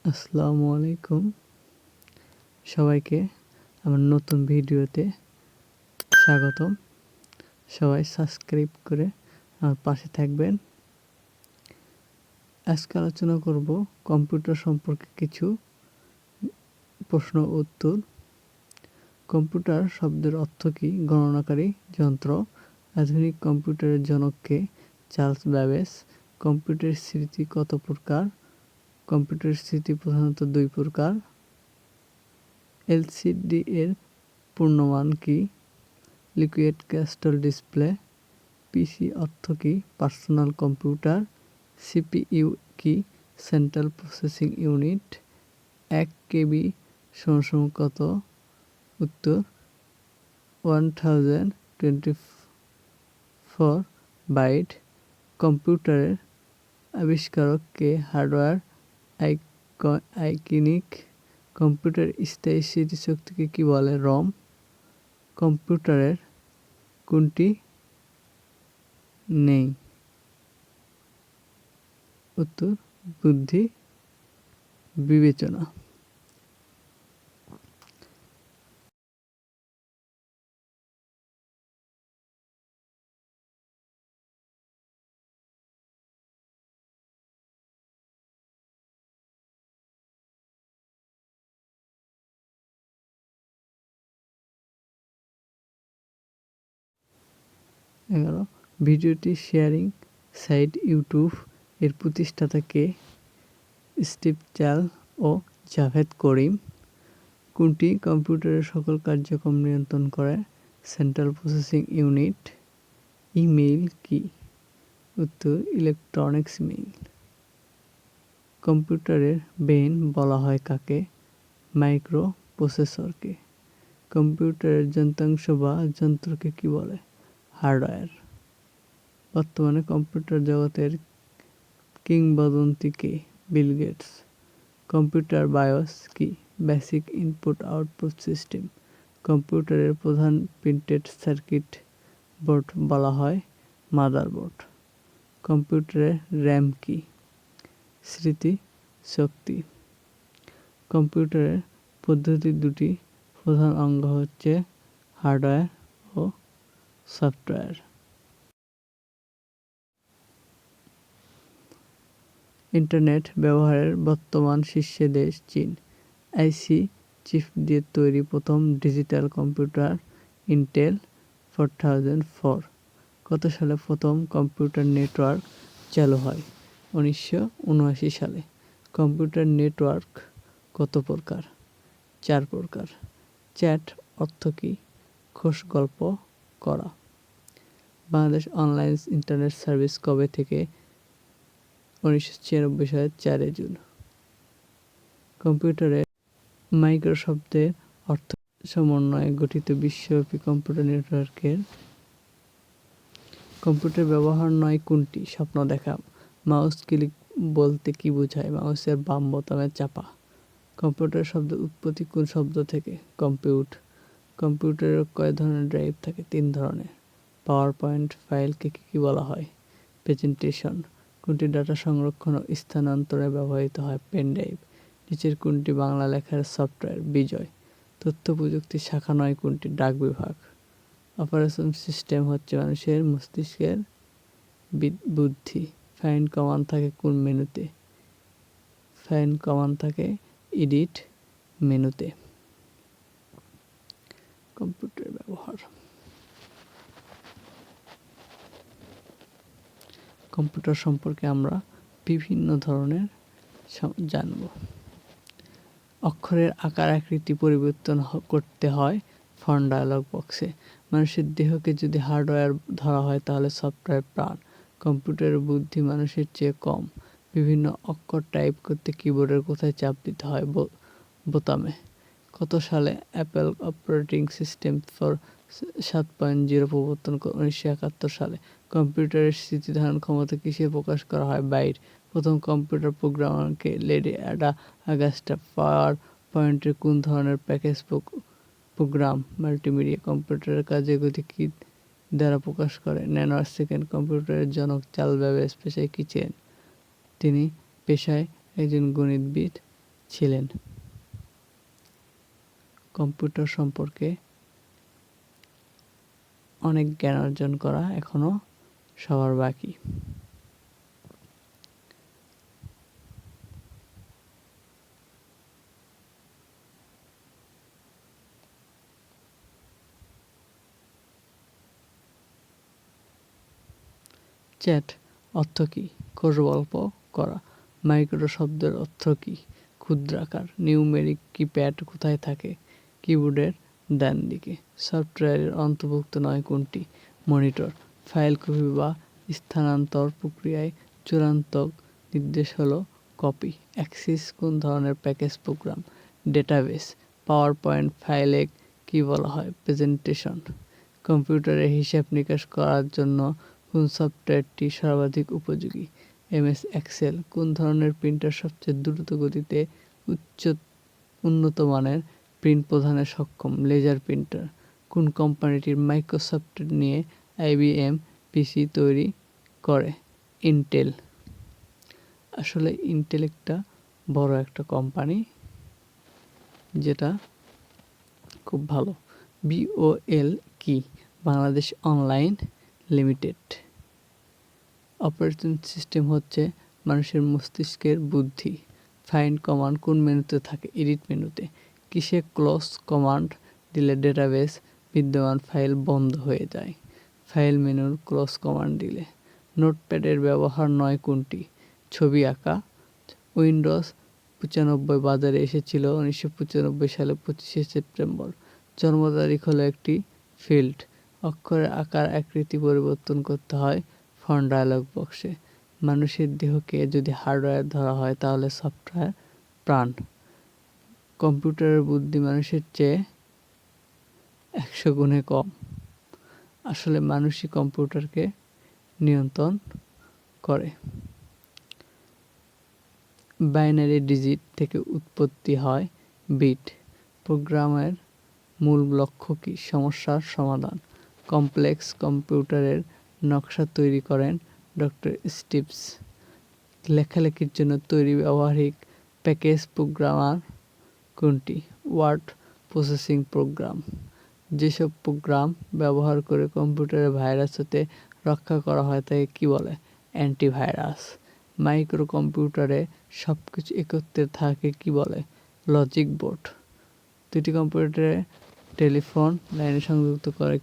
আসসালামু আলাইকুম সবাইকে আমার নতুন ভিডিওতে স্বাগতম। সবাই সাবস্ক্রাইব করে আমার পাশে থাকবেন। আজকে আলোচনা করব কম্পিউটার সম্পর্কে কিছু প্রশ্ন উত্তর। কম্পিউটার শব্দের অর্থ কী? গণনাকারী যন্ত্র। আধুনিক কম্পিউটারের জনককে চার্লস ব্যাবেজ। কম্পিউটারের স্মৃতি কত প্রকার? কম্পিউটারের স্মৃতি প্রধানত দুই প্রকার। এলসিডি এর পূর্ণমান কি? Liquid crystal display. পিসি অর্থ কী? Personal computer. সিপিইউ কি? Central processing unit. 1 কেবি সমান কত? উত্তর 1024 বাইট। কম্পিউটারের আবিষ্কারক কে? Hardware iconic. কম্পিউটারের স্থায়ী স্মৃতিশক্তিকে কি বলে? রম। কম্পিউটারের কোনটি নেই? উত্তর বুদ্ধি বিবেচনা। ভিডিওটি শেয়ারিং সাইট ইউটিউব এর প্রতিষ্ঠাতা কে? স্টিভ জাবস ও জাভেদ করিম। কোনটি কম্পিউটারের সকল কার্যক্রম নিয়ন্ত্রণ করে? Central processing unit. ইমেইল কি? উত্তর ইলেকট্রনিক্স মেইল। কম্পিউটারের ব্রেন বলা হয় কাকে? মাইক্রো প্রসেসরকে। কম্পিউটারের যন্ত্রাংশ বা যন্ত্রকে কি বলে? হার্ডওয়্যার। বর্তমানে কম্পিউটার জগতের কিংবদন্তি কে? Bill Gates. কম্পিউটার বায়োস কি? Basic input output system. কম্পিউটারের প্রধান প্রিন্টেড সার্কিট বোর্ড বলা হয় মাদারবোর্ড। কম্পিউটারের র্যাম কি? স্মৃতি শক্তি। কম্পিউটারের পদ্ধতির দুটি প্রধান অঙ্গ হচ্ছে হার্ডওয়্যার ও সফটওয়্যার। ইন্টারনেট ব্যবহারের বর্তমান শীর্ষে দেশ চীন। আইসি চিপ দিয়ে তৈরি প্রথম ডিজিটাল কম্পিউটার ইন্টেল 4004। কত সালে প্রথম কম্পিউটার নেটওয়ার্ক চালু হয়? 1979 সালে। কম্পিউটার নেটওয়ার্ক কত প্রকার? 4 প্রকার। চ্যাট অর্থ কী? খোশ গল্প করা। বাংলাদেশ অনলাইন ইন্টারনেট সার্ভিস কবে থেকে? 1996 সালের 4 জুন। কম্পিউটারে মাইক্রো শব্দের অর্থ সমন্বয়ে গঠিত বিশ্বব্যাপী কম্পিউটার নেটওয়ার্কের। কম্পিউটার ব্যবহার নয় কোনটি? স্বপ্ন দেখা। মাউস ক্লিক বলতে কি বোঝায়? মাউসের বাম বোতামে চাপা। কম্পিউটার শব্দের উৎপত্তি কোন শব্দ থেকে? কম্পিউট। কম্পিউটারের কয় ধরনের ড্রাইভ থাকে? 3 ধরনের। পাওয়ার পয়েন্ট ফাইলকে কি বলা হয়? প্রেজেন্টেশন। কোনটি ডাটা সংরক্ষণ ও স্থানান্তরে ব্যবহৃত হয়? Pen drive. নিচের কোনটি বাংলা লেখার সফটওয়্যার? বিজয়। তথ্য প্রযুক্তির শাখা নয় কোনটি? ডাক বিভাগ। অপারেশন সিস্টেম হচ্ছে মানুষের মস্তিষ্কের বুদ্ধি। ফাইন্ড কমান্ড থাকে কোন মেনুতে? ফাইন্ড কমান্ড থাকে এডিট মেনুতে। কম্পিউটার ব্যবহার। কম্পিউটার সম্পর্কে আমরা বিভিন্ন ধরনের জানব। অক্ষরের আকার আকৃতি পরিবর্তন করতে হয় ফন্ট ডায়ালগ বক্সে। মানুষের দেহকে যদি হার্ডওয়্যার ধরা হয় তাহলে সফটওয়্যার প্রাণ। কম্পিউটারের বুদ্ধি মানুষের চেয়ে কম। বিভিন্ন অক্ষর টাইপ করতে কিবোর্ডের কোথায় চাপ দিতে হয়? বোতামে। কত সালে অ্যাপল অপারেটিং সিস্টেম 7.0 প্রবর্তন? 1971 সালে। কম্পিউটারের স্মৃতি ধারণ ক্ষমতা কিসে প্রকাশ করা হয়? বাইট। প্রথম কম্পিউটার প্রোগ্রামারকে? Lady Ada Augusta. পাওয়ার পয়েন্টের কোন ধরনের প্যাকেজ প্রোগ্রাম? মাল্টিমিডিয়া। কম্পিউটারের কাজের গতি কি দ্বারা প্রকাশ করে? Nano second. কম্পিউটারের জনক চার্লস ব্যাবেজ পেশায় কি ছিলেন? তিনি পেশায় একজন গণিতবিদ। ছিলেন। কম্পিউটার সম্পর্কে অনেক জ্ঞান অর্জন করা এখনো সবার বাকি। চ্যাট অর্থ কী? কোষগল্প করা। মাইক্রো শব্দের অর্থ কী? ক্ষুদ্রাকার। নিউমেরিক কিপ্যাড কোথায় থাকে? কিবোর্ডের ডান দিকে। সফটওয়্যারের অন্তর্ভুক্ত নয় কোনটি? মনিটর। ফাইল কপি বা স্থানান্তর প্রক্রিয়ায় চূড়ান্ত নির্দেশ হলো কপি। অ্যাক্সিস কোন ধরনের package programme? Database. Power point ফাইলে কী বলা হয়? প্রেজেন্টেশন। কম্পিউটারে হিসাব নিকাশ করার জন্য কোন সফটওয়্যারটি সর্বাধিক উপযোগী? MS Excel. কোন ধরনের প্রিন্টার সবচেয়ে দ্রুত গতিতে উন্নত মানের প্রিন্ট প্রদানে সক্ষম? Laser printer. কোন কোম্পানিটির মাইক্রোসফট নিয়ে আইবিএম পিসি তৈরি করে? ইন্টেল। আসলে ইন্টেল একটা বড় একটা কোম্পানি যেটা খুব ভালো। বিওএল কি? Bangladesh online limited. Operating system হচ্ছে মানুষের মস্তিষ্কের বুদ্ধি। ফাইন্ড কমান্ড কোন মেনুতে থাকে? এডিট মেনুতে। কিসে ক্লোজ কমান্ড দিলে ডেটাবেস বিদ্যমান ফাইল বন্ধ হয়ে যায়? ফাইল মেনুর ক্লোজ কমান্ড দিলে। নোটপ্যাডের ব্যবহার নয় কোনটি? ছবি আঁকা। উইন্ডোজ 95 বাজারে এসেছিল 1995 সালে 25শে সেপ্টেম্বর। জন্ম তারিখ হলো একটি ফিল্ড। অক্ষরের আকার আকৃতি পরিবর্তন করতে হয় ফন্ট ডায়ালগ বক্সে। মানুষের দেহকে যদি হার্ডওয়্যার ধরা হয় তাহলে সফটওয়্যার প্রাণ। কম্পিউটারের বুদ্ধি মানুষের চেয়ে 100 গুণে কম। আসলে মানুষই কম্পিউটারকে নিয়ন্ত্রণ করে। বাইনারি ডিজিট থেকে উৎপত্তি হয় বিট। প্রোগ্রামের মূল লক্ষ্য কী? সমস্যার সমাধান। কমপ্লেক্স কম্পিউটারের নকশা তৈরি করেন ডক্টর স্টিভস। লেখালেখির জন্য তৈরি ব্যবহারিক প্যাকেজ প্রোগ্রামার কোনটি? Word processing program. যেসব প্রোগ্রাম ব্যবহার করে কম্পিউটারে ভাইরাস হতে রক্ষা করা হয় তাকে কী বলে? অ্যান্টিভাইরাস। মাইক্রো কম্পিউটারে সব কিছু একত্রে থাকে কী বলে? Logic board. দুটি কম্পিউটারে টেলিফোন লাইনে সংযুক্ত করে